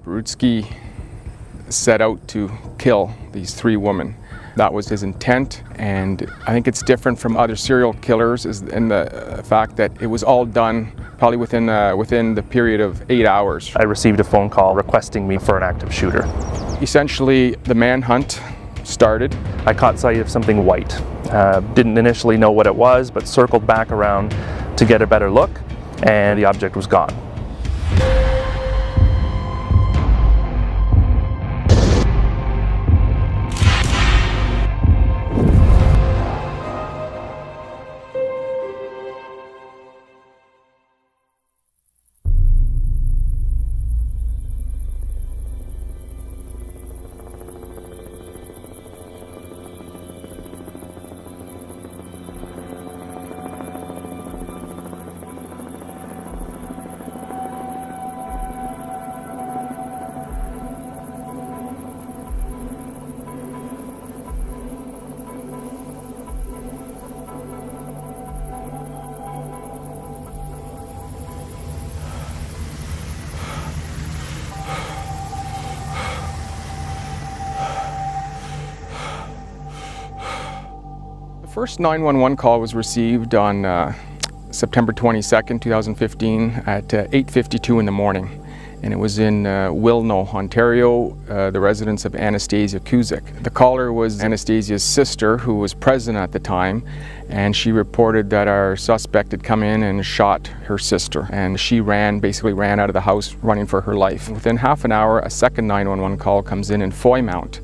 Borutski set out to kill these three women. That was his intent, and I think it's different from other serial killers in the fact that it was all done probably within the period of 8 hours. I received a phone call requesting me for an active shooter. Essentially, the manhunt started. I caught sight of something white. Didn't initially know what it was, but circled back around to get a better look, and the object was gone. The first 911 call was received on September 22nd, 2015 at 8:52 in the morning. And it was in Wilno, Ontario, the residence of Anastasia Kuzik. The caller was Anastasia's sister, who was present at the time, and she reported that our suspect had come in and shot her sister. And she basically ran out of the house running for her life. Within half an hour, a second 911 call comes in Foymount,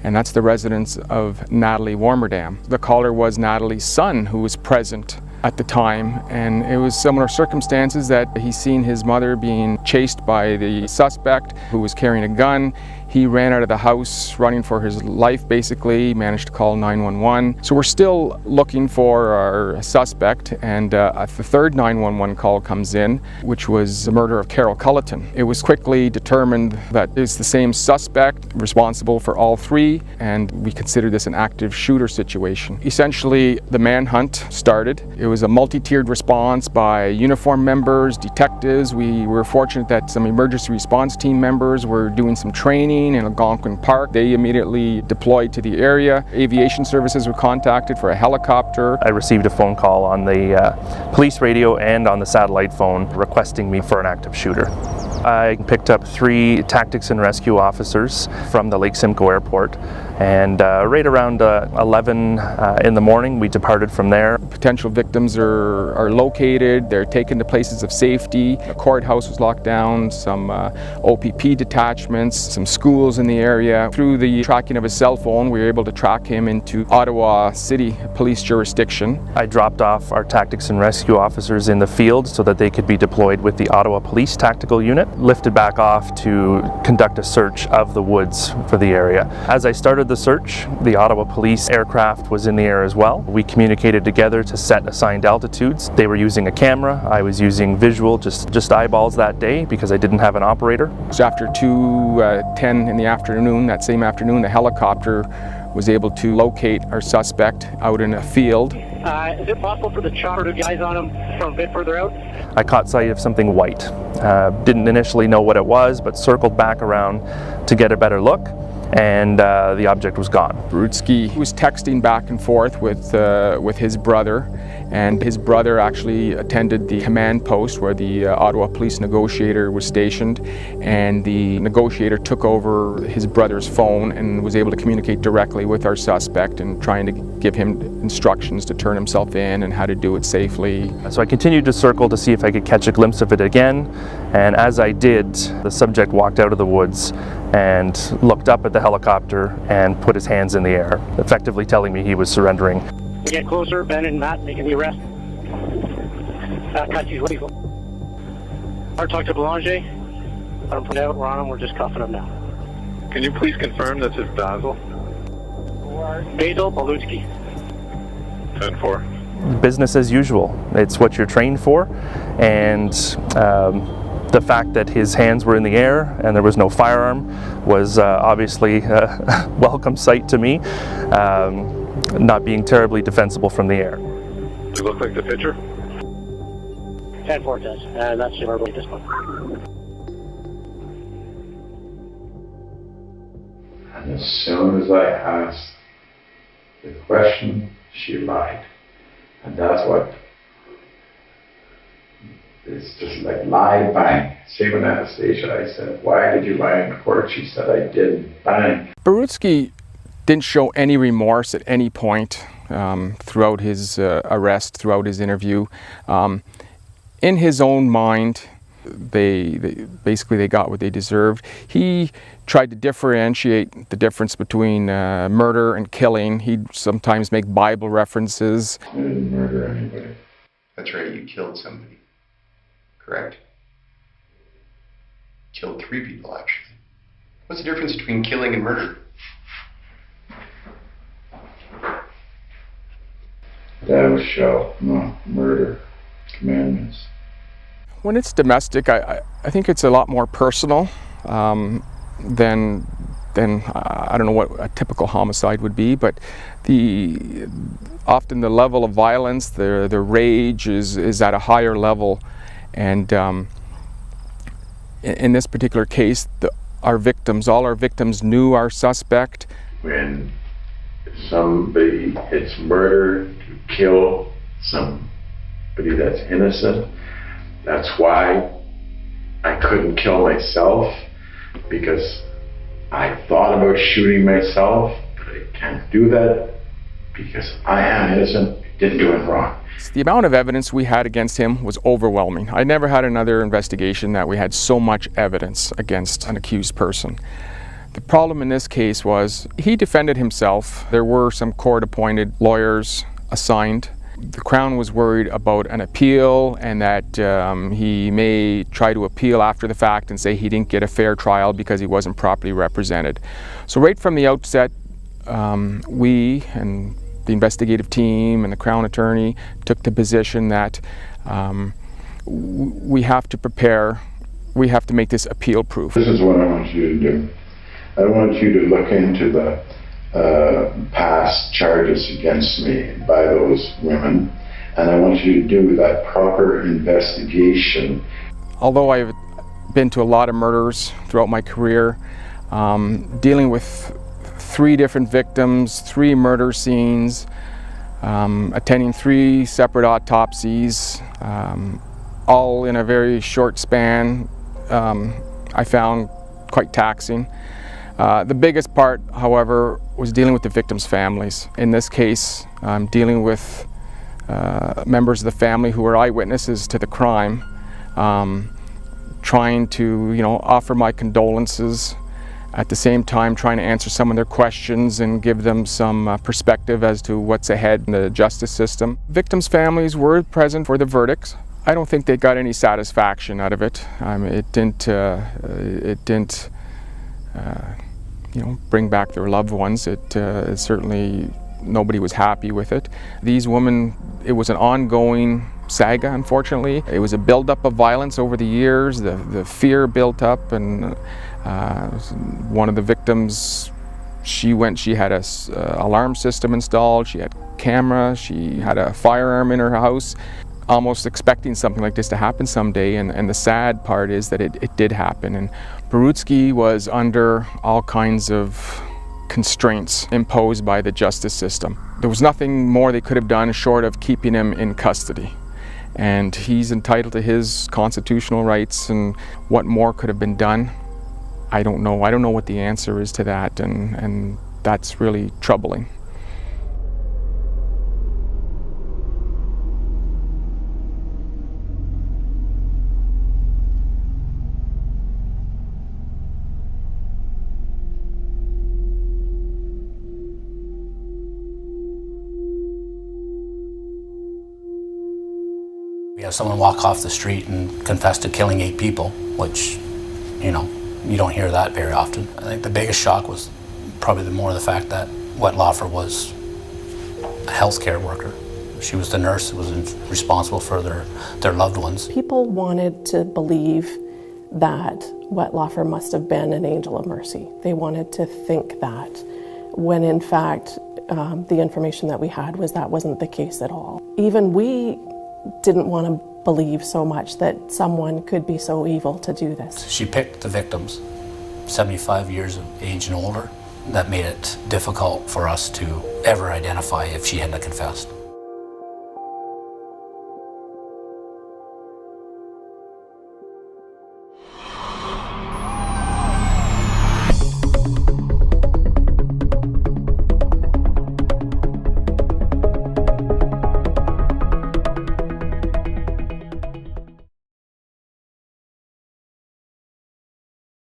and that's the residence of Natalie Warmerdam. The caller was Natalie's son, who was present at the time, and it was similar circumstances that he's seen his mother being chased by the suspect who was carrying a gun. He ran out of the house running for his life, basically, managed to call 911. So we're still looking for our suspect, and the third 911 call comes in, which was the murder of Carol Culleton. It was quickly determined that it's the same suspect responsible for all three, and we consider this an active shooter situation. Essentially, the manhunt started. It was a multi-tiered response by uniformed members, detectives. We were fortunate that some emergency response team members were doing some training in Algonquin Park. They immediately deployed to the area. Aviation services were contacted for a helicopter. I received a phone call on the police radio and on the satellite phone requesting me for an active shooter. I picked up 3 tactics and rescue officers from the Lake Simcoe Airport, and right around 11 in the morning we departed from there. Potential victims are located, they're taken to places of safety. The courthouse was locked down, some OPP detachments, some schools in the area. Through the tracking of his cell phone, we were able to track him into Ottawa City Police jurisdiction. I dropped off our tactics and rescue officers in the field so that they could be deployed with the Ottawa Police Tactical Unit, lifted back off to conduct a search of the woods for the area. As I started the search, the Ottawa Police aircraft was in the air as well. We communicated together to set assigned altitudes. They were using a camera, I was using visual, just eyeballs that day because I didn't have an operator. So after 2:10 in the afternoon, that same afternoon, the helicopter was able to locate our suspect out in a field. Is it possible for the chopper to get eyes on him from a bit further out? I caught sight of something white. Didn't initially know what it was, but circled back around to get a better look, and the object was gone. Borutski was texting back and forth with his brother, and his brother actually attended the command post where the Ottawa police negotiator was stationed, and the negotiator took over his brother's phone and was able to communicate directly with our suspect and trying to give him instructions to turn himself in and how to do it safely. So I continued to circle to see if I could catch a glimpse of it again, and as I did, the subject walked out of the woods and looked up at the helicopter and put his hands in the air, effectively telling me he was surrendering. We get closer, Ben and Matt making the arrest. Custody legal. I'll talk to Boulanger. Let him put out, we're on him, we're just cuffing him now. Can you please confirm this is Basil? Basil Borutski. 10-4. Business as usual. It's what you're trained for, and the fact that his hands were in the air and there was no firearm was obviously a welcome sight to me, not being terribly defensible from the air. Does it look like the picture? 10-4 does, and that's verbally at this point. as soon as I asked the question, she lied. And that's what, it's just like lie, bang. Same with Anastasia. I said, why did you lie in court? She said, I didn't, bang. Borutski didn't show any remorse at any point throughout his arrest, throughout his interview. In his own mind, they got what they deserved. He tried to differentiate the difference between murder and killing. He'd sometimes make Bible references. I didn't murder anybody. That's right, you killed somebody. Correct? Killed 3 people, actually. What's the difference between killing and murder? Thou shalt not murder. Commandments. When it's domestic, I think it's a lot more personal than I don't know what a typical homicide would be, but often the level of violence, the rage is at a higher level, and in this particular case, all our victims knew our suspect. When somebody, it's murder to kill somebody that's innocent. That's why I couldn't kill myself, because I thought about shooting myself, but I can't do that because I am innocent, didn't do it wrong. The amount of evidence we had against him was overwhelming. I never had another investigation that we had so much evidence against an accused person. The problem in this case was he defended himself. There were some court-appointed lawyers assigned. The Crown was worried about an appeal and that he may try to appeal after the fact and say he didn't get a fair trial because he wasn't properly represented. So right from the outset, we and the investigative team and the Crown attorney took the position that we have to prepare, we have to make this appeal proof. This is what I want you to do. I want you to look into the past charges against me by those women, and I want you to do that proper investigation. Although I've been to a lot of murders throughout my career, dealing with 3 different victims, 3 murder scenes, attending 3 separate autopsies, all in a very short span, I found quite taxing. The biggest part, however, was dealing with the victims' families. In this case, dealing with members of the family who were eyewitnesses to the crime, trying to, offer my condolences, at the same time trying to answer some of their questions and give them some perspective as to what's ahead in the justice system. Victims' families were present for the verdicts. I don't think they got any satisfaction out of it. It didn't bring back their loved ones. It certainly, nobody was happy with it. These women, it was an ongoing saga, unfortunately. It was a buildup of violence over the years. The fear built up, and one of the victims, she had a alarm system installed, she had camera, she had a firearm in her house, almost expecting something like this to happen someday, and the sad part is that it did happen. And Borutski was under all kinds of constraints imposed by the justice system. There was nothing more they could have done short of keeping him in custody. And he's entitled to his constitutional rights, and what more could have been done, I don't know. I don't know what the answer is to that, and that's really troubling. We have someone walk off the street and confess to killing 8 people, which, you don't hear that very often. I think the biggest shock was probably more the fact that Wetlaufer was a healthcare worker. She was the nurse who was responsible for their loved ones. People wanted to believe that Wetlaufer must have been an angel of mercy. They wanted to think that, when in fact, the information that we had was that wasn't the case at all. Even we didn't want to believe so much that someone could be so evil to do this. She picked the victims, 75 years of age and older, that made it difficult for us to ever identify if she hadn't confessed.